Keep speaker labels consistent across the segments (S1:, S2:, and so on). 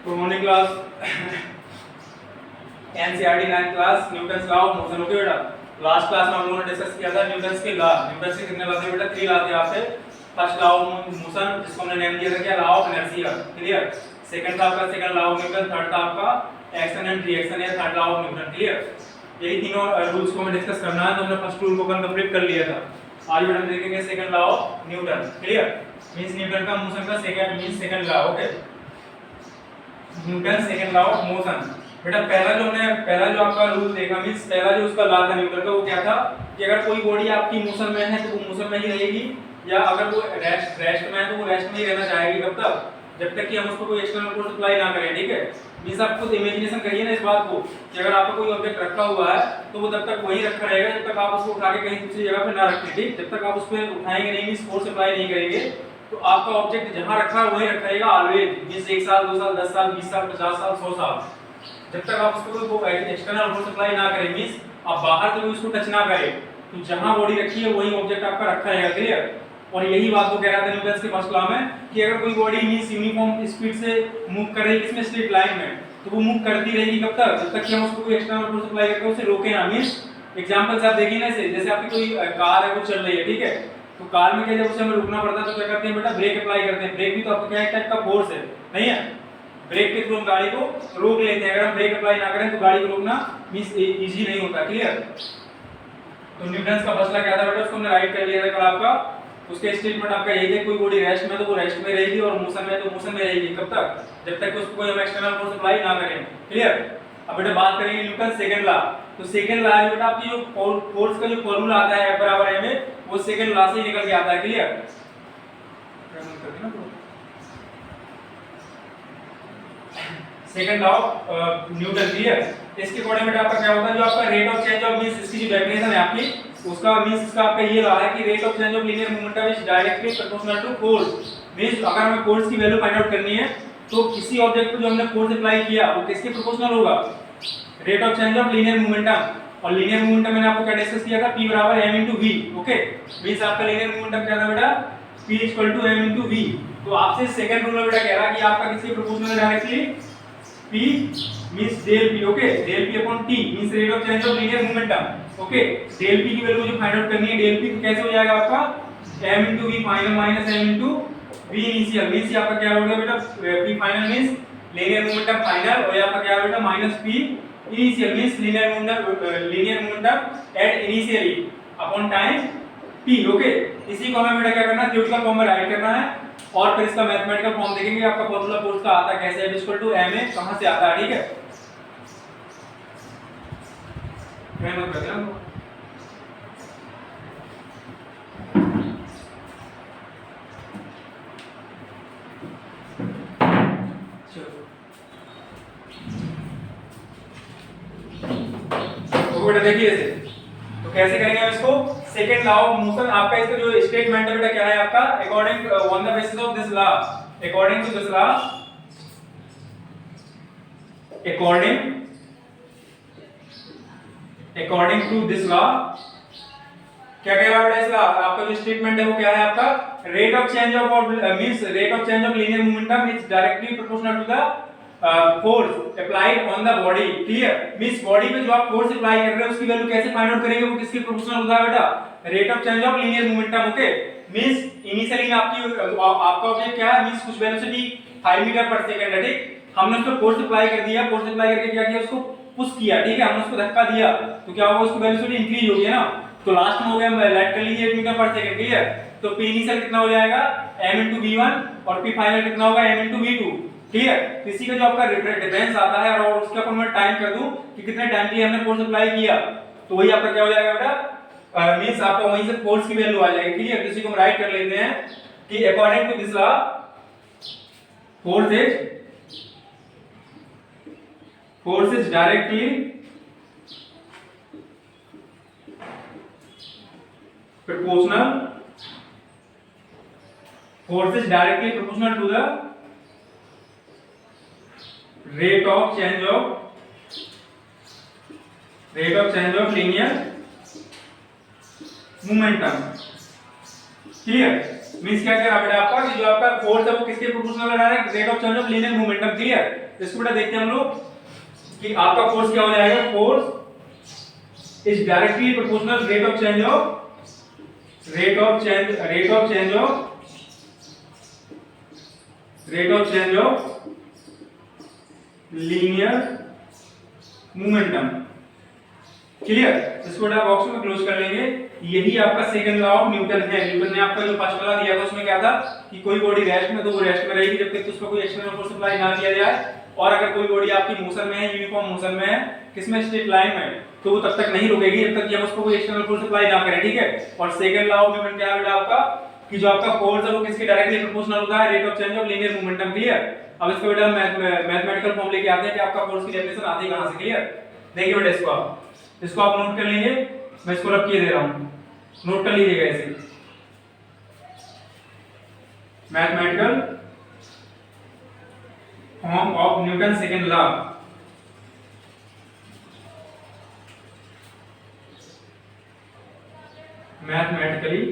S1: तो morning class NCERT 9th class Newton's law of motion. Okay बेटा, last class में हम लोगों ने डिस्कस किया था न्यूटन्स के लॉ। न्यूटन्स के कितने लॉ थे बेटा? 3 लॉ थे आपके। फर्स्ट लॉ ऑफ मोशन जिसको हमने नेम दिया था क्या? Law of inertia. Clear. Second था आपका second law of Newton. Third था आपका एक्शन एंड रिएक्शन या third law of Newton. Clear. यही तीनों रूल्स को हमें डिस्कस करना है, तो हमने फर्स्ट रूल को कंप्लीट कर लिया था। आज बेटा हम देखेंगे second law of Newton. Clear. Means Newton का मोशन का second means second law. Okay, Newton second law of motion. बेटा पहला जो आपका रूल देखा मींस पहला जो उसका लॉ था न्यूटन का, वो क्या था कि अगर कोई बॉडी आपकी मोशन में है तो वो मोशन में ही रहेगी, या अगर वो रेस्ट में है तो वो रेस्ट में ही रहना चाहेगी। कब तक? जब तक कि हम उसको कोई एक्सटर्नल फोर्स अप्लाई ना करें। ठीक है। मींस आप खुद इमेजिनेशन करिए ना इस बात को कि अगर आपका कोई ऑब्जेक्ट रखा हुआ है तो वो तब तक वहीं रखा रहेगा जब तक आप उसको उठा के कहीं दूसरी जगह पे ना रखें। ठीक, जब तक आप उस पर उठाएंगे नहीं, मींस फोर्स अप्लाई नहीं करेंगे, तो आपका ऑब्जेक्ट जहां रखा है वहीं रखा रहेगा ऑलवेज। मींस 1 साल 2 साल 10 साल 20 साल 50 साल 100 साल, जब तक आप उसको कोई एक्सटर्नल फोर्स अप्लाई ना करें, मींस आप बाहर से भी उसको टच ना करें, तो जहां बॉडी रखी है वहीं ऑब्जेक्ट आपका रखा रहेगा। क्लियर। और यही बात वो कह रहा था न्यूटन के फर्स्ट लॉ में कि अगर कोई बॉडी मींस यूनिफॉर्म स्पीड से मूव कर रही है किसमें? स्ट्रेट लाइन में, तो वो मूव करती रहेगी कब तक? जब तक कि हम उसको कोई एक्सटर्नल फोर्स अप्लाई करके उसे रोके ना। मींस एग्जांपल्स आप देखिए ना इसे, जैसे आपकी कोई कार है वो चल रही है, ठीक है, तो कार में क्या जब उसे हमें रुकना पड़ता है तो क्या करते हैं बेटा? ब्रेक अप्लाई करते हैं। ब्रेक भी तो आपका क्या एक टाइप का फोर्स है, नहीं है? ब्रेक के थ्रू हम गाड़ी को रोक लेते हैं। अगर हम ब्रेक अप्लाई ना करें तो गाड़ी को रोकना मींस इजी नहीं होता। क्लियर। तो न्यूटन का फर्स्ट लॉ क्या था बेटा? उसको हमने राइट कर लिया था कल आपका। उसके स्टेटमेंट आपका यही है, कोई बॉडी रेस्ट में तो वो रेस्ट में रहेगी और मोशन में तो मोशन में रहेगी। कब तक? जब तक उसको कोई हम एक्सटर्नल फोर्स अप्लाई ना करें। क्लियर। अब बेटा बात करेंगे न्यूटन सेकंड लॉ। तो सेकंड लॉ है बेटा आपकी जो फोर्स का जो फार्मूला आता है F बराबर ma, वो सेकंड लॉ से ही निकल के आता है। Clear. Second law of Newton. Clear. इसके अकॉर्डिंग बेटा आपका क्या होता है? जो आपका rate of change of means इसकी जो डेफिनेशन है आपकी, उसका मींस इसका आपका ये लॉ है कि rate of change of linear momentum is directly proportional to force. Means अगर हमें फोर्स की वैल्यू फाइंड आउट करनी है तो किसी ऑब्जेक्ट पे जो हमने फोर्स अप्लाई किया वो किसके प्रोपोर्शनल होगा? Rate of change of linear momentum. और लीनियर मोमेंटम मैंने आपको क्या डिस्कस किया था? P बराबर m into v। Okay, means आपका लीनियर मोमेंटम क्या था बेटा? P equal to m into v। तो आपसे सेकंड रूल में बेटा कह रहा है कि आपका किसके प्रोपोर्शनल है? Directly P means del P। Okay, del P upon T means rate of change of linear momentum. Okay, del P की वैल्यू जो फाइंड आउट करनी है, del P तो कैसे हो जाएगा आपका? m into v final minus m into v initial. Means ये आपका क्या हो गया बेटा? P final means linear momentum final, और ये आपका क्या है बेटा? Minus P initial means linear momentum at initially upon time P। Okay, इसी को हमें बेटा क्या करना है? थ्योरेटिकल फॉर्म में राइट करना है, और फिर इसका मैथमेटिकल फॉर्म देखेंगे आपका फार्मूला फोर्स का आता कैसे है, इक्वल टू ma कहां से आता है। ठीक है, मैं मत कर देना। तो बेटा देखिए इसे, तो कैसे करेंगे हम इसको? सेकंड लॉ ऑफ मोशन आपका इसका जो स्टेटमेंट है बेटा क्या है आपका? According on the basis of this law, according to this law, according to this law क्या कह रहा है बेटा? इस लॉ आपका जो स्टेटमेंट है वो क्या है आपका? Rate of change of means rate of change of linear momentum is directly proportional to the force applied on the body. Clear. Means body पे जो आप फोर्स अप्लाई कर रहे हैं उसकी वैल्यू कैसे फाइंड आउट करेंगे? वो किसके प्रोपोर्शनल होता है बेटा? Rate of change of linear momentum. Okay, means initially आपका ऑब्जेक्ट क्या है? मींस कुछ वेलोसिटी 5 मीटर पर सेकंड है। ठीक, हमने उसको फोर्स अप्लाई कर दिया, फोर्स अप्लाई करके क्या किया? उसको पुश किया। ठीक है, हमने उसको धक्का दिया तो क्या होगा? उसकी वेलोसिटी इंक्रीज होगी ना, तो लास्ट में हो गया लेट कर लीजिए 8 मीटर पर सेकंड। क्लियर। तो P इनिशियल कितना हो जाएगा? m into v1 और P फाइनल कितना होगा? m into v2। क्लियर। इसी का जो आपका डिफरेंस आता है और उसके ऊपर मैं टाइम कर दूं कि कितने टाइम के लिए हमने फोर्स अप्लाई किया, तो वही आपका क्या हो जाएगा बेटा? मींस आपका वहीं से फोर्स की वैल्यू आ जाएगी। क्लियर। इसी को हम राइट कर लेते हैं कि according to this law force is directly proportional force is directly proportional to the rate of change of linear momentum। Clear? Means क्या कह रहा बेटा आपका कि जो आपका फोर्स है वो किसके प्रोपोर्शनल लगा रहा है, rate of change of linear momentum. Clear? इसको बेटा देखते हैं हम लोग कि आपका फोर्स क्या हो जाएगा, force is directly proportional rate of change of linear momentum. Clear? इसको बेटा बॉक्स में क्लोज कर लेंगे। यही आपका सेकंड लॉ ऑफ न्यूटन है। न्यूटन ने आपका जो फर्स्ट लॉ दिया था उसमें क्या था कि कोई बॉडी रेस्ट में तो वो रेस्ट में रहेगी जब तक उस पर कोई एक्सटर्नल फोर्स अप्लाई ना किया जाए, और अगर कोई बॉडी आपकी मोशन में है, यूनिफॉर्म मोशन में है, किसमें, स्ट्रेट लाइन में, तो वो तब तक नहीं रुकेगी जब तक कि हम उसको कोई एक्सटर्नल फोर्स अप्लाई ना करें। ठीक है? और सेकंड लॉ ऑफ न्यूटन क्या है बेटा आपका कि जो आपका फोर्स है वो किसके डायरेक्टली प्रोपोर्शनल होता है, rate of change of linear momentum. Clear? अब इसको बेटा मैथमेटिकल फॉर्म लेके आते हैं कि आपका फोर्स की डेफिनेशन आती है कहां से। क्लियर? देखिए बेटा इसको आप नोट कर लेंगे, मैं इसको रख के दे रहा हूं, नोट कर लीजिएगा ऐसे। Mathematical form of Newton second law. Mathematically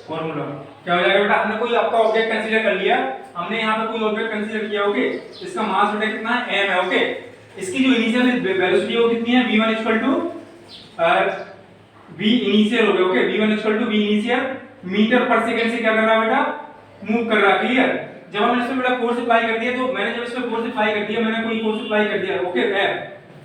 S1: formula क्या हो जाएगा बेटा, हमने कोई आपका ऑब्जेक्ट कंसीडर कर लिया, हमने यहाँ पे कोई ऑब्जेक्ट कंसीडर किया, ओके, इसका मास बेटा कितना है, m है, ओके। इसकी जो इनिशियल वेलोसिटी वो कितनी है, v1 v इनिशियल हो गया, okay, v1 v initial metre पर सेकंड से क्या कर रहा है बेटा, मूव कर रहा है। क्लियर? जब हमने इसमें बेटा फोर्स अप्लाई कर दिया, तो मैंने जब इसमें फोर्स अप्लाई कर दिया, मैंने कोई फोर्स अप्लाई कर दिया, ओके, f,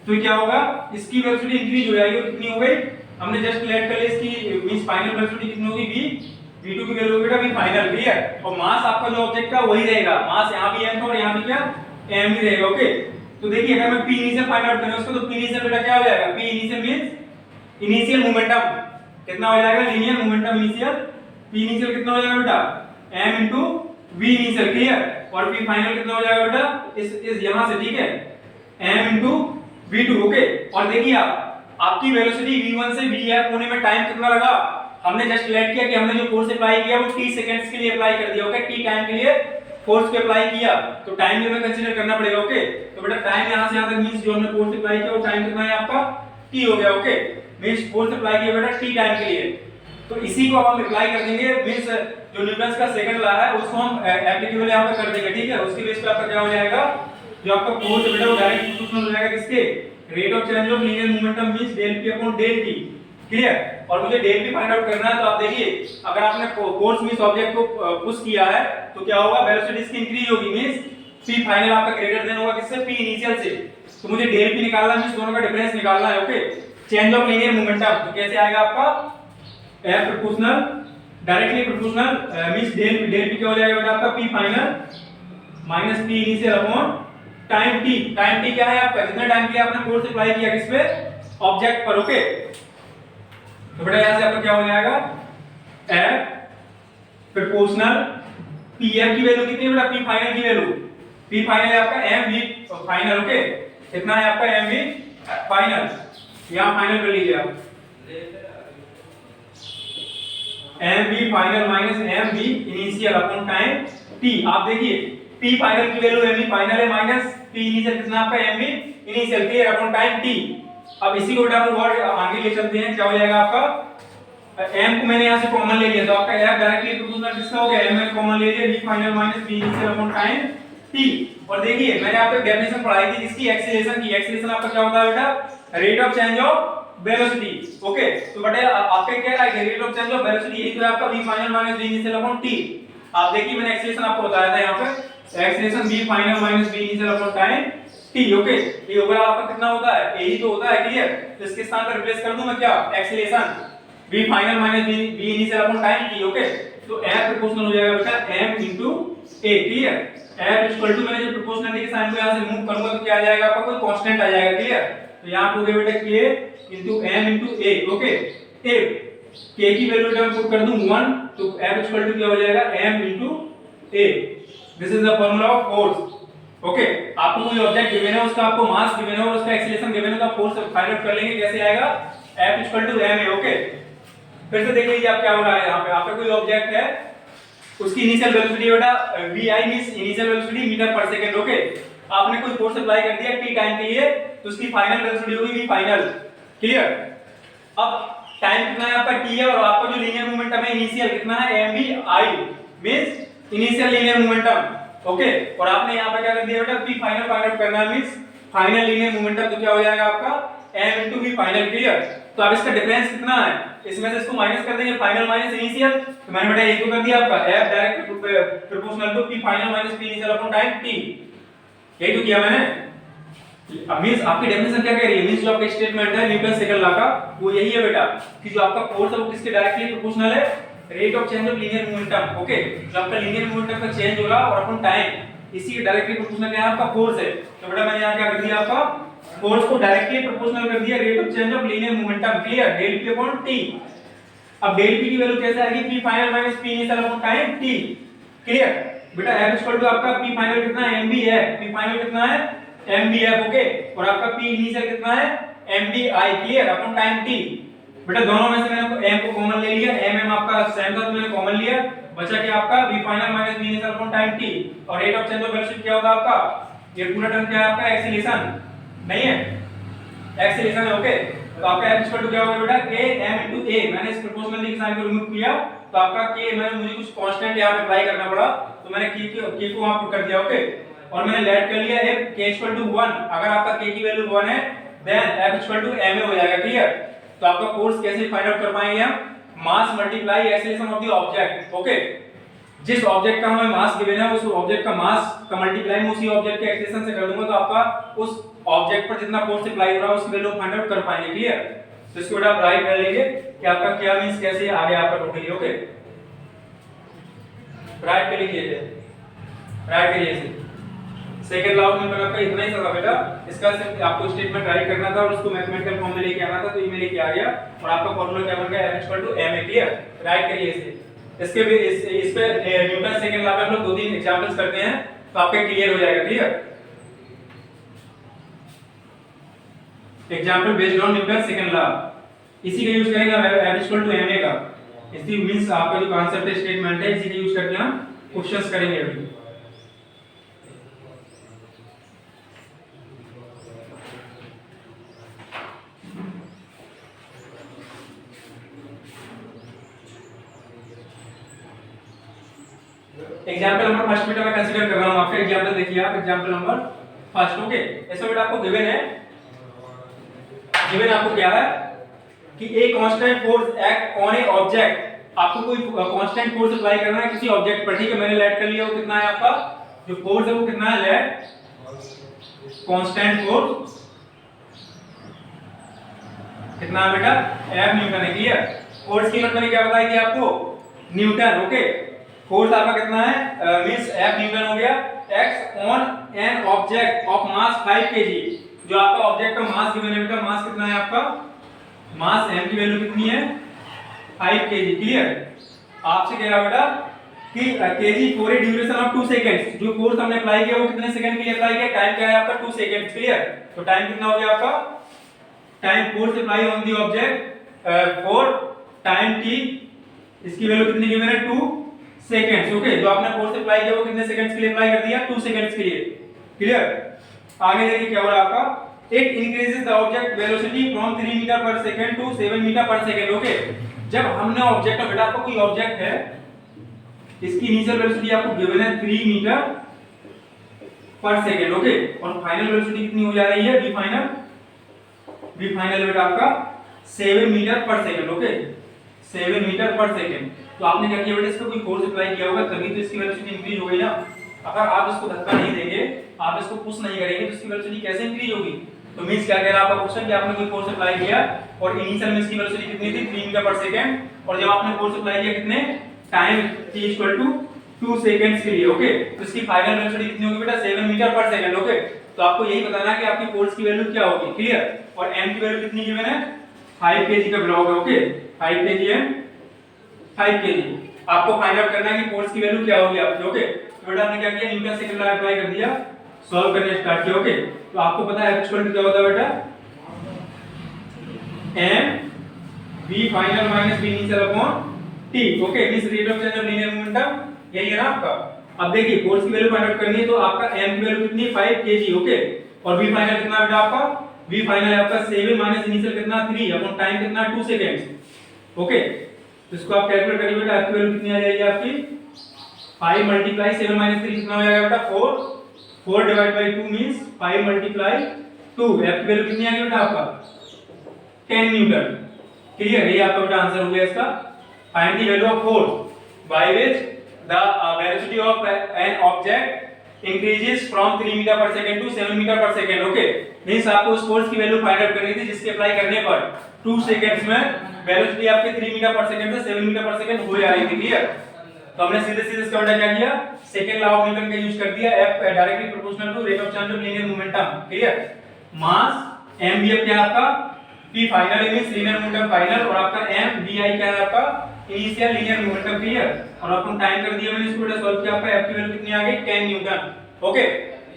S1: तो क्या होगा, इसकी वेलोसिटी इंक्रीज हो जाएगी, कितनी हो गई, हमने जस्ट लेट कर लिया, इसकी मींस फाइनल वेलोसिटी कितनी होगी, v2 की वैल्यू बेटा v फाइनल। क्लियर? और मास आपका जो ऑब्जेक्ट का वही रहेगा, मास यहां भी m था और यहां भी क्या m ही रहेगा, ओके। तो देखिए अगर मैं p इनिशियल फाइंड आउट करें उसको, तो p इनिशियल बेटा क्या हो जाएगा, p initial means initial momentum कितना हो जाएगा, linear momentum initial, p initial कितना हो जाएगा बेटा, m v इनिशियल। क्लियर? और p फाइनल कितना हो जाएगा बेटा, इस यहां से, ठीक है, m v2, ओके। और देखिए आपकी वेलोसिटी v1 से vf होने में टाइम कितना लगा, हमने जस्ट लेट किया कि हमने जो फोर्स अप्लाई किया वो t सेकंड्स के लिए अप्लाई कर दिया, ओके, t टाइम के लिए फोर्स को अप्लाई किया, तो टाइम भी हमें कंसीडर करना पड़ेगा, ओके। तो बेटा टाइम यहां से यहां तक मींस जो हमने फोर्स अप्लाई किया वो टाइम कितना है आपका, t हो गया, ओके, मींस फोर्स अप्लाई किया बेटा t टाइम के लिए। तो इसी को हम अप्लाई कर देंगे, मींस जो न्यूटन का सेकंड लॉ है उसको हम एप्लीकेबल यहां पे कर देंगे, ठीक है। उसके बेस पे आपका क्या हो जाएगा, जो आपका फोर्स है बेटा वो डायरेक्ट प्रोपोर्शनल हो जाएगा किसके, rate of change of linear momentum means del p upon del t। Clear? और मुझे del p फाइंड आउट करना है, तो आप देखिए अगर आपने फोर्स मींस ऑब्जेक्ट को पुश किया है तो क्या होगा, वेलोसिटी इसकी इंक्रीज होगी, मींस p फाइनल आपका ग्रेटर देन होगा किससे, p इनिशियल से। तो मुझे del p निकालना है, मींस दोनों का डिफरेंस निकालना है, okay. Change of linear momentum तो कैसे आएगा आपका, f proportional directly proportional means del p क्या हो जाएगा बेटा आपका, p final minus p initial upon time t। Time t क्या है आपका, जितना टाइम के लिए आपने फोर्स अप्लाई किया किस पे, ऑब्जेक्ट पर, ओके। तो बेटा यहां से आपका क्या हो जाएगा, f प्रोपोर्शनल pf की वैल्यू कितनी है बेटा, p फाइनल की वैल्यू, p फाइनल है आपका m v फाइनल, ओके, कितना है आपका m v फाइनल, यहां फाइनल कर लीजिए आप, m v final minus m v initial upon time t। आप देखिए p फाइनल की वैल्यू m v फाइनल है माइनस p इनिशियल कितना आपका m v initial, clear, upon time t। अब इसी को बेटा हम और आगे ले चलते हैं, क्या हो जाएगा आपका, m को मैंने यहां से कॉमन ले लिया, तो आपका f डायरेक्टली प्रोपोर्शनल किसका हो गया, m मैंने कॉमन ले लिया, v final minus v initial upon time t। और देखिए मैंने आपको डेफिनेशन पढ़ाई थी इसकी, एक्सीलरेशन की। एक्सीलरेशन आपका क्या होता है बेटा, rate of change of velocity, okay. तो बेटा आपके क्या है, rate of change of velocity, यही तो है आपका v final minus v initial upon t। आप देखिए मैंने एक्सीलरेशन आपको बताया था यहाँ पे, acceleration v final minus v initial upon time t, okay. ये ओवरऑल आपका कितना होता है, यही तो होता है, क्लियर। तो इसके स्थान पर रिप्लेस कर दूं मैं क्या, acceleration v final minus v initial upon time t, okay. तो f प्रोपोर्शनल हो जाएगा बेटा m a, clear. f equal to, मैंने जो प्रोपोर्शनलिटी के साइन को यहां से रिमूव करूंगा तो क्या आ जाएगा आपका, कोई कांस्टेंट आ जाएगा, क्लियर। तो यहां पे हो गया बेटा k m a, okay. a k की वैल्यू मैं पुट कर दूं 1, तो f इक्वल टू क्या हो जाएगा, m a। This is the formula of force, okay. आपको कोई ऑब्जेक्ट गिवन है, उसका आपको मास गिवन है और उसका एक्सीलरेशन गिवन है, तो आप फोर्स फाइंड आउट कर लेंगे, कैसे आएगा, F equal to ma, okay. फिर से देख लीजिए आप क्या हो रहा है, यहाँ पे आपका कोई ऑब्जेक्ट है, उसकी इनिशियल वेलोसिटी बेटा vi means initial velocity metre पर सेकंड, ओके। आपने कोई फोर्स अप्लाई कर दिया टी टाइम के लिए, तो उसकी फाइनल वेलोसिटी होगी v फाइनल। क्लियर? अब टाइम कितना है आपका t है, और आपका जो लीनियर मोमेंटम है इनिशियल कितना है mvi, means initial linear momentum. Okay, और आपने यहां पे क्या कर दिया बेटा, v फाइनल फाइंड आउट करना है, मींस फाइनल लीनियर मोमेंटम, तो क्या हो जाएगा आपका m v फाइनल। क्लियर? तो अब इसका डिफरेंस कितना है, इसमें से इसको माइनस कर देंगे, फाइनल माइनस इनिशियल, तो मैंने बेटा ये तो कर दिया आपका f direct proportional to p final minus p initial upon time t, यही तो किया मैंने। अब मींस आपकी डेफिनेशन क्या कह रही है, मींस जो आपका स्टेटमेंट है न्यूटन सेकंड लॉ का, वो यही है बेटा कि जो आपका फोर्स है वो किसके डायरेक्टली प्रोपोर्शनल है, rate of change of linear momentum. Okay, जो आपका लीनियर मोमेंटम का चेंज हो रहा और अपन टाइम, इसी के डायरेक्टली प्रोपोर्शनल क्या है आपका फोर्स है। तो बेटा मैंने यहां क्या कर दिया, आपका फोर्स को डायरेक्टली प्रोपोर्शनल कर दिया rate of change of linear momentum. Clear? Del p upon t। अब डेल p की वैल्यू कैसे आएगी, p final minus p initial upon time t। Clear? बेटा f इक्वल टू आपका p फाइनल कितना है, mb है, p फाइनल कितना है mbf। ओके, और आपका p इनिशियल कितना है mbi। Clear? Upon time t। बेटा दोनों में से मैंने m को कॉमन ले लिया, m आपका सेम था तो मैंने कॉमन लिया, बचा क्या आपका v final minus v initial upon time t, और rate of change of velocity क्या होगा आपका, ये पूरा टर्म क्या है आपका एक्सीलरेशन नहीं है, एक्सीलरेशन है। ओके, तो आपका f इक्वल टू क्या होगा बेटा k m into a, मैंने इस प्रोपोर्शनल के साइन को रिमूव किया, तो आपका k, मैंने मुझे कुछ कांस्टेंट यहां पे अप्लाई करना पड़ा, तो मैंने k को वहां पुट कर दिया। ओके, और मैंने लेट कर लिया f k इक्वल टू 1, अगर आपका k की वैल्यू 1 है then f equal to ma हो जाएगा। क्लियर? तो आपका फोर्स कैसे फाइंड आउट कर पाएंगे हम, मास multiply acceleration of the object. Okay, जिस ऑब्जेक्ट का हमें मास गिवन है उस ऑब्जेक्ट का मास का मल्टीप्लाई मैं उसी ऑब्जेक्ट के एक्सीलरेशन से कर दूंगा, तो आपका उस ऑब्जेक्ट पर जितना फोर्स अप्लाई हो रहा है उसकी वैल्यू फाइंड आउट कर पाएंगे। क्लियर? तो इसको बेटा आप राइट कर लेंगे कि आपका क्या मींस कैसे आ गया आपका टोटली। ओके, राइट कर लीजिए, राइट करिए इसे। सेकंड लॉ में आपका इतना ही था बेटा, इसका सिर्फ आपको स्टेटमेंट राइट करना था और उसको मैथमेटिकल फॉर्म में लेके आना था, तो ये मैं लेके आ गया, और आपका फार्मूला क्या बन गया m ma। क्लियर? राइट करिए इसे। इसके भी इस पे न्यूटन सेकंड लॉ में हम लोग दो तीन एग्जांपल्स करते हैं, तो आपका क्लियर हो जाएगा। Clear? Example based on Newton second law, इसी का यूज करेंगे m ma का, इसी मींस आपका जो कांसेप्ट स्टेटमेंट है इसी का यूज करके हम क्वेश्चंस करेंगे अभी। एग्जांपल नंबर फर्स्ट बेटा मैं कंसीडर कर रहा हूं आपका एग्जांपल, देखिए आप एग्जांपल नंबर फर्स्ट। ओके, इसमें बेटा आपको गिवन है, गिवन आपको क्या है कि a constant force act on A object, आपको कोई कांस्टेंट फोर्स अप्लाई करना है किसी ऑब्जेक्ट पर। ठीक है, मैंने लेट कर लिया, वो कितना है आपका जो फोर्स है वो कितना है, लेट कांस्टेंट फोर्स कितना है बेटा F न्यूटन है। क्लियर? फोर्स की यूनिट मैंने क्या बताई थी आपको, न्यूटन। ओके, फोर्स आपका कितना है मींस F न्यूटन हो गया, act on an object of mass 5 kg, जो आपका ऑब्जेक्ट का मास गिवन है बेटा, मास कितना है आपका, मास m की वैल्यू कितनी है 5 kg। क्लियर? आपसे कह रहा बेटा कि kg for a duration of 2 seconds, जो फोर्स हमने अप्लाई किया वो कितने सेकंड के लिए अप्लाई किया, टाइम क्या है आपका 2 सेकंड्स। क्लियर? तो टाइम कितना हो गया आपका, time force apply on the object for time t, इसकी वैल्यू कितनी गिवन है 2 सेकंड्स। ओके, जो आपने फोर्स अप्लाई किया वो कितने सेकंड्स के लिए अप्लाई कर दिया, 2 सेकंड्स के लिए। क्लियर? आगे देखिए क्या हो रहा है आपका, it increases the object velocity from 3 metre पर सेकंड टू 7 मीटर पर सेकंड। ओके, जब हमने ऑब्जेक्ट का बेटा, आपको कोई ऑब्जेक्ट है, इसकी इनिशियल वेलोसिटी आपको गिवन है 3 मीटर पर सेकंड। ओके, और फाइनल वेलोसिटी कितनी हो जा रही है, v फाइनल बेटा आपका 7 मीटर पर सेकंड। ओके, 7 मीटर पर सेकंड। तो आपने क्या किया बेटा, इस पे कोई फोर्स अप्लाई किया होगा तभी तो इसकी वेलोसिटी इंक्रीज हो गई ना। अगर आप इसको धक्का नहीं देंगे, आप इसको पुश नहीं करेंगे, तो इसकी वेलोसिटी कैसे इंक्रीज होगी। तो मींस क्या कह रहा है आपका क्वेश्चन कि आपने कोई फोर्स अप्लाई किया और इनिशियल में इसकी वेलोसिटी कितनी थी 3 मीटर पर सेकंड, और जब आपने फोर्स अप्लाई किया कितने टाइम t 2 सेकंड्स के लिए। ओके, तो इसकी फाइनल वेलोसिटी कितनी होगी बेटा 7 मीटर पर सेकंड। ओके, तो आपको यही बताना है कि आपकी फोर्स की वैल्यू क्या होगी। क्लियर? और m की वैल्यू कितनी गिवन है 5 kg का ब्लॉक है। ओके, 5 kg m 5 kg आपको फाइंड आउट करना है कि फोर्स की वैल्यू क्या होगी आपकी। ओके, तो बेटा आपने क्या किया, न्यूटन सेकंड लॉ अप्लाई कर दिया, सॉल्व करने स्टार्ट किया। ओके, तो आपको पता है F क्या होता है बेटा, m v final minus v initial upon t। Okay, means rate of change of linear momentum यही है ना आपका। अब देखिए फोर्स की वैल्यू फाइंड आउट करनी है तो आपका m की वैल्यू कितनी है 5 kg ओके, और v फाइनल कितना बेटा आपका, v फाइनल है आपका 7 माइनस इनिशियल कितना 3 अपॉन टाइम कितना 2 सेकंड्स ओके। तो इसको आप कैलकुलेट करिए बेटा, आपकी वैल्यू कितनी आ जाएगी आपकी 5 मल्टीप्लाई 7 माइनस 3 कितना हो जाएगा बेटा 4, 4 divide by 2 means 5 multiply 2, f की वैल्यू कितनी आ गई बेटा आपका 10 न्यूटन। क्लियर, ये आपका बेटा आंसर हो गया इसका। Find the value of force by which the velocity of an object increases from 3 metre पर सेकंड टू 7 मीटर पर सेकंड ओके। मींस आपको उस फोर्स की वैल्यू फाइंड आउट करनी थी जिसके अप्लाई करने पर 2 सेकंड्स में वेलोसिटी आपके 3 मीटर पर सेकंड से 7 मीटर पर सेकंड हो जा रही थी। क्लियर, तो हमने सीधे सीधे इसका बेटा क्या किया, सेकंड लॉ ऑफ न्यूटन का यूज कर दिया, F directly proportional to rate of change of linear momentum. Clear, mass m भी क्या है आपका p final means linear momentum final, और आपका m vi क्या है आपका इनिशियल लीनियर मोमेंटम। क्लियर, और आपको टाइम कर दिया मैंने, इसको बेटा सॉल्व किया, आपका f की वैल्यू कितनी आ गई 10 न्यूटन ओके।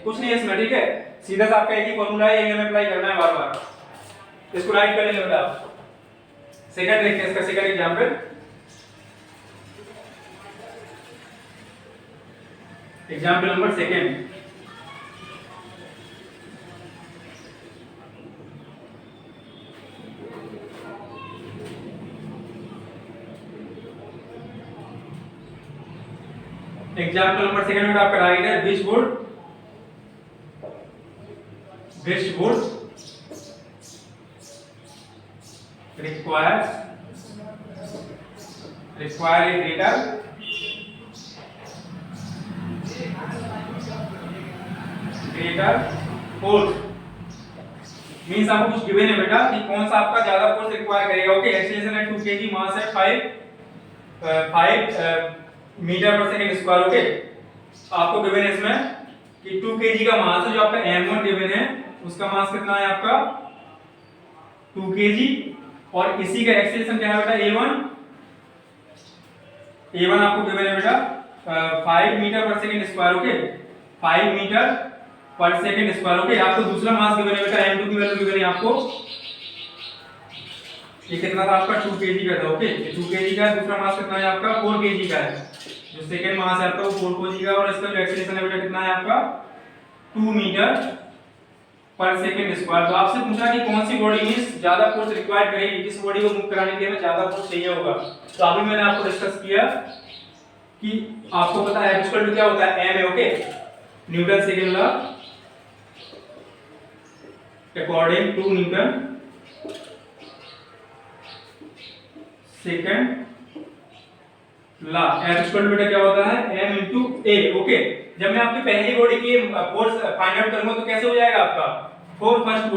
S1: कुछ नहीं है इसमें, ठीक है, सीधा सा आपका एक ही फार्मूला है, ये हमें अप्लाई करना है बार बार। इसको राइट कर लेंगे बेटा आप। सेकंड देखते हैं इसका second example, example number second. Example number second में आपका राइट है which would require a greater force. Means आपको कुछ गिवन है बेटा कि कौन सा आपका ज्यादा फोर्स रिक्वायर करेगा ओके। एक्सीलरेशन है 2 kg, मास है 5 मीटर पर सेकंड स्क्वायर ओके। आपको गिवन है इसमें कि 2 kg का मास है, जो आपका m1 गिवन है उसका मास कितना है आपका 2 kg, और इसी का एक्सीलरेशन क्या है बेटा a1 आपको गिवन है बेटा 5 मीटर पर सेकंड स्क्वायर ओके, 5 मीटर पर सेकंड स्क्वायर ओके। आपको दूसरा मास गिवन है बेटा m2 की वैल्यू गिवन है आपको, ये कितना था आपका 2 kg का था ओके। ये 2 kg का है, दूसरा मास कितना है आपका 4 kg का है, जो सेकंड मास है आपका वो 4 kg का, और इसका जो एक्सीलरेशन है बेटा कितना है आपका 2 मीटर पर सेकंड स्क्वायर। तो आपसे पूछा कि कौन सी बॉडी में ज्यादा फोर्स रिक्वायर करेगी, किस बॉडी को मूव कराने के लिए हमें ज्यादा फोर्स चाहिए होगा। तो अभी मैंने आपको डिस्कस किया कि आपको पता है F क्या होता है m है okay, Newton second law, according to Newton second law F बेटा क्या होता है m into a ओके। जब मैं आपकी पहली बॉडी की फोर्स फाइंड आउट करूंगा तो कैसे हो जाएगा आपका फॉर फर्स्ट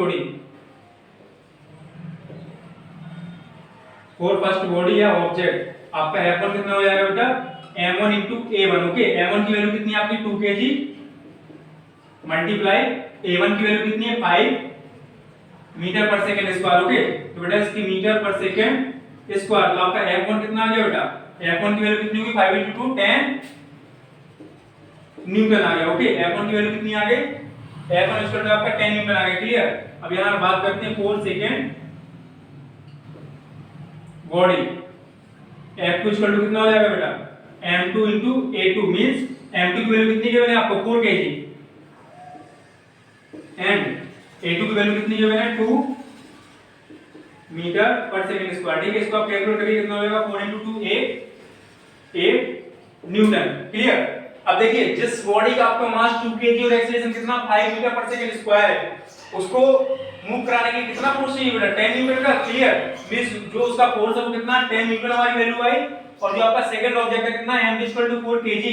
S1: बॉडी या ऑब्जेक्ट आपका F1 कितना हो जाएगा बेटा m1 into a1 okay. m1 की वैल्यू कितनी है आपकी 2 kg मल्टीप्लाई a1 की वैल्यू कितनी है 5 मीटर पर सेकंड स्क्वायर ओके। तो बेटा इसकी मीटर पर सेकंड स्क्वायर, तो आपका F1 कितना आ गया बेटा, F1 की वैल्यू कितनी होगी 5 into 2 10 न्यूटन आ गया ओके। F1 की वैल्यू कितनी आ गई, F1 इक्वल टू आपका 10 न्यूटन आ गया। क्लियर, अब यहां बात करते हैं 4 second body, F2 equal to कितना हो जाएगा बेटा m2 into a2 means m2 की वैल्यू कितनी गिवन है आपको 4 kg, एंड a2 की वैल्यू कितनी गिवन है 2 मीटर पर सेकंड स्क्वायर। ठीक है, इसको आप कैलकुलेट करिए कितना हो जाएगा 4 into 2 8 न्यूटन। क्लियर, अब देखिए जिस बॉडी का आपका मास 2 kg और एक्सीलरेशन कितना 5 मीटर पर सेकंड स्क्वायर है, उसको मूव कराने के लिए कितना फोर्स चाहिए बेटा 10 न्यूटन का। क्लियर, मींस जो उसका फोर्स है वो कितना 10 न्यूटन हमारी वैल्यू आई, और जो आपका सेकंड ऑब्जेक्ट है कितना m equal to 4 kg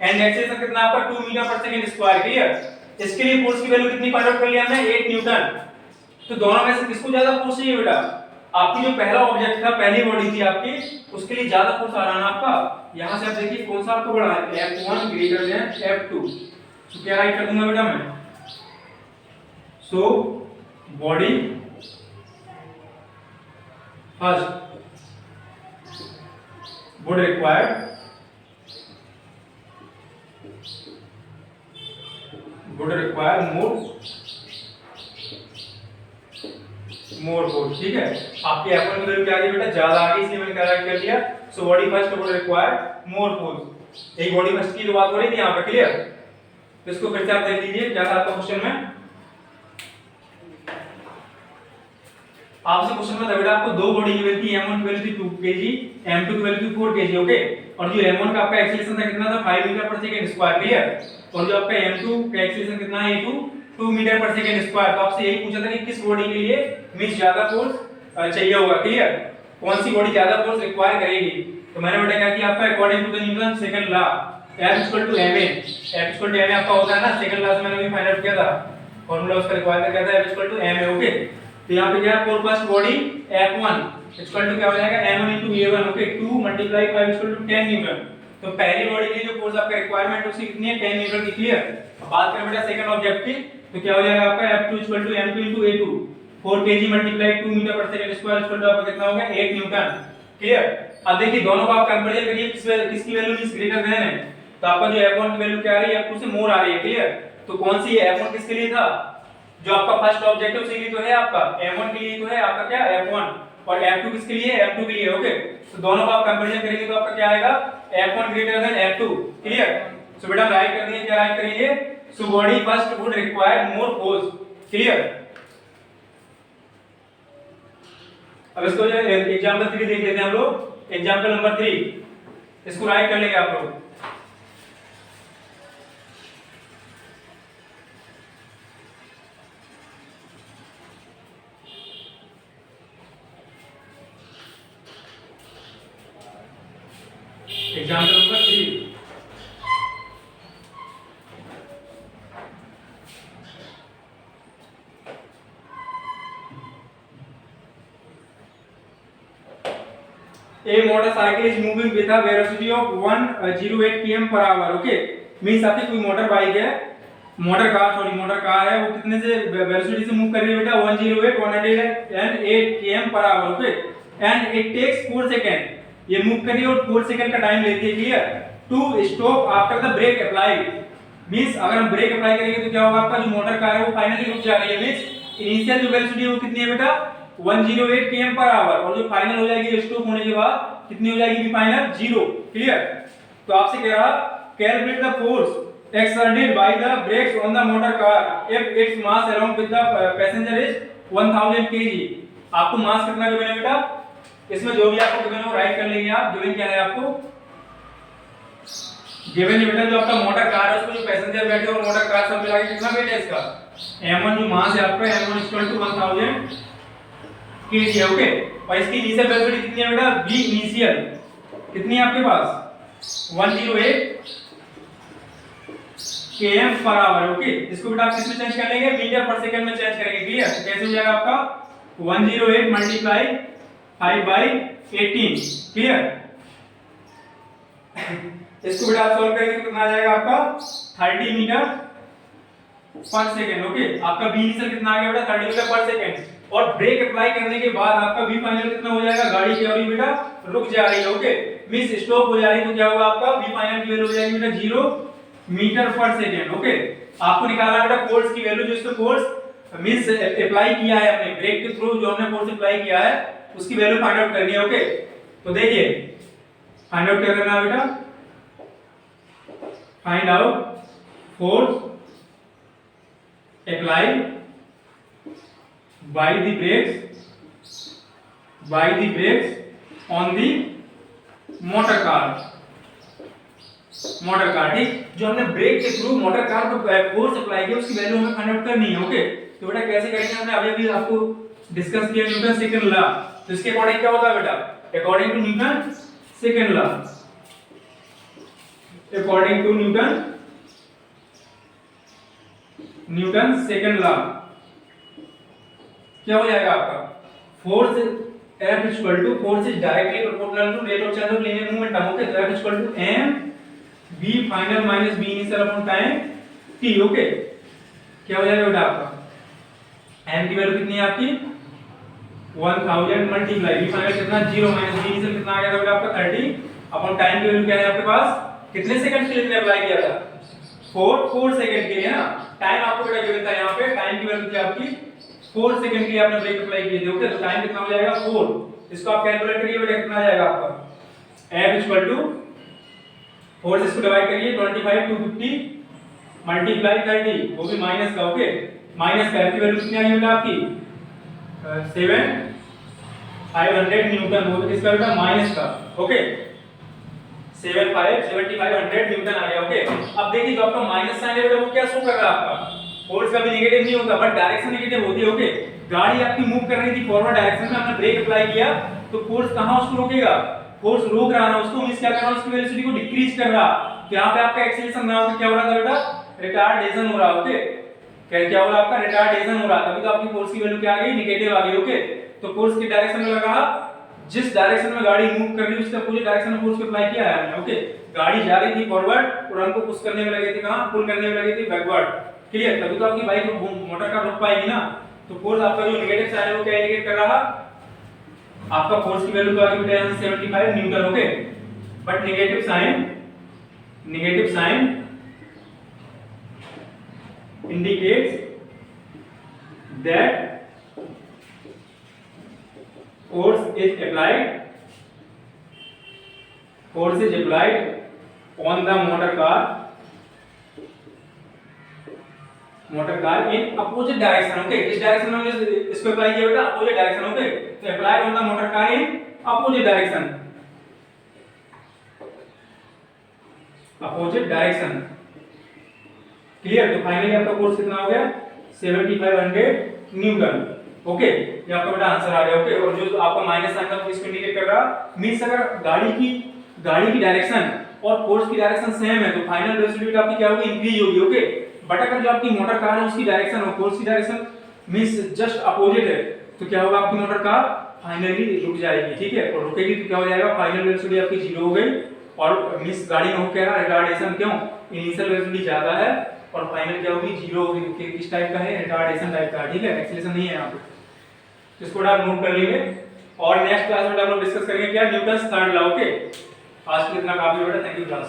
S1: and acceleration कितना आपका 2 मीटर पर सेकंड स्क्वायर। क्लियर, इसके लिए फोर्स की वैल्यू कितनी फाइंड आउट कर लिया हमने 8 न्यूटन। तो दोनों में से किसको ज्यादा फोर्स चाहिए बेटा, आपकी जो पहला ऑब्जेक्ट था पहली बॉडी थी आपकी, उसके लिए ज्यादा फोर्स आ रहा है ना आपका। यहां से आप देखिए कौन सा आपको बड़ा है F1 ग्रेटर देन F2, तो क्या राइट कर दूंगा बेटा मैं, so body first would require more force। ठीक है, आपकी F1 की वैल्यू क्या आ गई बेटा ज्यादा आ गई, इसलिए मैंने कैलकुलेट कर लिया, so body first would require more force। एक बॉडी फर्स्ट की तो बात हो रही थी यहाँ पे, क्लियर। तो इसको फिर से आप देख लीजिए क्या था आपका क्वेश्चन में। आपसे क्वेश्चन में था बेटा आपको दो बॉडी की वैल्यू थी, m1 की वैल्यू थी 2 kg, m2 की वैल्यू थी 4 kg, ओके। और जो m1 का आपका एक्सीलरेशन था कितना था 5 मीटर पर सेकंड स्क्वायर, क्लियर। और जो आपका m2 का एक्सीलरेशन कितना है 2 मीटर पर सेकंड स्क्वायर। तो आपसे यही पूछा था कि किस बॉडी के लिए मींस ज्यादा फोर्स चाहिए होगा, क्लियर। कौन सी बॉडी ज्यादा फोर्स रिक्वायर करेगी। तो मैंने बेटा क्या किया आपका according to the Newton second law F ma आपका होता है ना, सेकंड लॉ से मैंने अभी फाइंड आउट किया था, फार्मूला उसका रिक्वायर क्या था F ma, ओके। तो यहाँ पे क्या है, for first body F1 equal to क्या हो जाएगा m1 a1, okay. 2 multiply 5 equal to 10 newton. तो पहली बॉडी के लिए जो फोर्स आपका रिक्वायरमेंट उसकी कितनी है 10 न्यूटन की, क्लियर। बात करें बेटा सेकंड ऑब्जेक्ट की, तो क्या हो जाएगा आपका F2 equal to m2 a2, 4 kg multiply 2 metre पर सेकंड स्क्वायर इक्वल टू आपका कितना हो गया 8 न्यूटन, क्लियर। अब देखिए दोनों का आप कंपैरिजन करिए, किसकी वैल्यू इज ग्रेटर देन है। तो आपका जो F1 की वैल्यू क्या आ रही है F2 से मोर आ रही है, क्लियर। तो कौन सी है F1 किसके लिए था, जो आपका फर्स्ट ऑब्जेक्टिव उसी के लिए तो है आपका m1 के लिए तो है आपका क्या F1, और F2 किसके लिए है F2 के लिए, ओके। तो दोनों का आप कंपैरिजन करेंगे तो आपका क्या आएगा F1 greater than F2, clear. सो बेटा राइट कर देंगे, क्या राइट करेंगे, so body first would require more force, clear. अब इसको जो एग्जांपल 3 देख लेते हैं हम लोग, एग्जांपल नंबर 3, इसको राइट कर लेंगे आप लोग। Example number 3, A motorcycle is moving with a velocity of 108 km per hour, okay। Means आपकी कोई मोटर बाइक है, मोटर कार है, वो कितने से वेलोसिटी से मूव कर रही है बेटा 108 km per hour, okay. And it takes 4 second, ये मूव कर रही है और 4 सेकंड का टाइम लेती है, clear, to stop after the brake apply. Means अगर हम ब्रेक अप्लाई करेंगे तो क्या होगा, आपका जो मोटर कार है वो फाइनली रुक जा रही है। मींस इनिशियल जो वेलोसिटी है वो कितनी है बेटा 108 km per hour, और जो फाइनल हो जाएगी स्टॉप होने के बाद कितनी हो जाएगी फाइनल 0, क्लियर। तो आपसे कह रहा calculate the force exerted by the breaks on the motor car if its mass along with the passenger is 1000 kg। आपको मास कितना गिवन है बेटा, इसमें जो भी आपको गिवन है वो राइट कर लेंगे आप। गिवन क्या है आपको, गिवन है बेटा जो आपका मोटर कार है उसमें जो पैसेंजर बैठे और मोटर कार सब मिला के कितना वेट है इसका m1, जो मास है आपका m1 1000 kg है, ओके। और इसकी इनिशियल वेलोसिटी कितनी है बेटा v इनिशियल कितनी है आपके पास 108 km per hour, ओके। इसको बेटा आप किसमें चेंज कर लेंगे मीटर पर सेकंड में चेंज करेंगे, क्लियर। कैसे हो जाएगा आपका 108 मल्टीप्लाई 5 बाई 18, क्लियर। इसको बेटा आप सॉल्व करेंगे तो कितना आ जाएगा आपका 30 मीटर पर सेकंड, ओके। आपका v इनिशियल कितना आ गया बेटा 30 मीटर पर सेकंड, और ब्रेक अप्लाई करने के बाद आपका v फाइनल कितना हो जाएगा, गाड़ी क्या हो रही है बेटा रुक जा रही है, ओके। मींस स्टॉप हो जा रही है, तो क्या होगा आपका v फाइनल की वैल्यू हो जाएगी बेटा 0 मीटर पर सेकंड, ओके। आपको निकालना है बेटा फोर्स की वैल्यू, जो इसको फोर्स मींस अप्लाई किया है हमने ब्रेक के थ्रू, जो हमने फोर्स अप्लाई किया है उसकी वैल्यू फाइंड आउट करनी है, ओके। तो देखिए फाइंड आउट क्या करना है बेटा, find out force apply by the brakes on the motor car, ठीक। जो हमने ब्रेक के थ्रू मोटर कार पर फोर्स अप्लाई किया उसकी वैल्यू हमें फाइंड आउट करनी है, ओके। तो बेटा कैसे करेंगे, हमने अभी भी आपको डिस्कस किया न्यूटन सेकंड लॉ। तो इसके अकॉर्डिंग क्या होता है बेटा, according to Newton second law, according to Newton second law क्या हो जाएगा आपका force F equal to force is directly proportional to rate of change of linear momentum, okay. तो F equal to m v final minus v initial upon time t, okay. क्या हो जाएगा बेटा आपका m की वैल्यू कितनी है आपकी 1000 मल्टीप्लाई v फाइनल कितना 0 माइनस v इनिशियल कितना आ गया था बेटा आपका 30 अपॉन टाइम की वैल्यू क्या है आपके पास, कितने सेकंड के लिए अप्लाई किया था 4 सेकंड के लिए ना। टाइम आपको बेटा गिवन था, यहाँ पे टाइम की वैल्यू थी आपकी 4 सेकंड के लिए आपने ब्रेक अप्लाई किए थे, ओके। तो टाइम कितना हो जाएगा 4, इसको आप कैलकुलेट करिए बेटा कितना आ जाएगा आपका F इक्वल टू फोर्स इसको डिवाइड करिए 25 250 मल्टीप्लाई 30 वो भी माइनस का ओके माइनस का की वैल्यू कितनी आई बेटा आपकी 7500 न्यूटन वो भी किसका बेटा माइनस का ओके 7500 न्यूटन आ गया ओके। अब देखिए जो आपका माइनस साइन है बेटा वो क्या शो कर रहा है आपका फोर्स का भी नेगेटिव नहीं होता बट डायरेक्शन नेगेटिव होती है ओके। गाड़ी आपकी मूव कर रही थी फॉरवर्ड डायरेक्शन में हमने ब्रेक अप्लाई किया तो फोर्स कहां उसको रोकेगा फोर्स रोक रहा है उसको हम क्या कर रहा है उसकी वेलोसिटी को डिक्रीज कर रहा तो यहां पे आपका एक्सीलरेशन रहा तो क्या हो रहा था बेटा रिटार्डेशन हो रहा ओके क्या हो रहा आपका रिटार्डेशन हो रहा तभी तो आपकी फोर्स की वैल्यू क्या आ गई नेगेटिव आ गई ओके। तो फोर्स की डायरेक्शन में लगा जिस डायरेक्शन में गाड़ी मूव कर रही है उसके अपोजिट डायरेक्शन में फोर्स को अप्लाई किया है हमने ओके। गाड़ी जा रही थी फॉरवर्ड और हमको पुश करने में लगे थे कहां पुल करने में लगे थे बैकवर्ड क्लियर तभी तो आपकी बाइक मोटर कार रुक पाएगी ना। तो फोर्स आपका जो नेगेटिव साइन है वो क्या इंडिकेट कर रहा आपका फोर्स की वैल्यू तो आ गई बेटा 75 newton okay but negative sign indicates that force is applied on the motor car in opposite direction okay किस डायरेक्शन में हमने इसको अप्लाई किया बेटा अपोजिट डायरेक्शन ओके। तो applied on the motor car in opposite direction clear. तो finally आपका force कितना हो गया 7500 न्यूटन ओके ये आपका बेटा आंसर आ गया ओके। और जो आपका माइनस साइन था इसको इंडिकेट कर रहा मींस अगर गाड़ी की डायरेक्शन और फोर्स की डायरेक्शन सेम है तो फाइनल वेलोसिटी आपकी क्या होगी इंक्रीज होगी ओके। बट अगर जो आपकी मोटर कार है उसकी डायरेक्शन और फोर्स की डायरेक्शन मींस जस्ट अपोजिट है तो क्या होगा आपकी मोटर कार फाइनली रुक जाएगी ठीक है। और रुकेगी तो क्या हो जाएगा फाइनल वेलोसिटी आपकी 0 हो गई और मींस गाड़ी में हो क्या रहा रिटार्डेशन क्यों इनिशियल वेलोसिटी ज्यादा है और फाइनल क्या होगी 0 होगी किस टाइप का है रिटार्डेशन टाइप का ठीक है एक्सीलरेशन नहीं है यहां पे। तो इसको आप नोट कर लीजिए और नेक्स्ट क्लास में हम लोग डिस्कस करेंगे क्या न्यूटन्स थर्ड लॉ ओके। आज के लिए इतना काफी बेटा थैंक यू क्लास।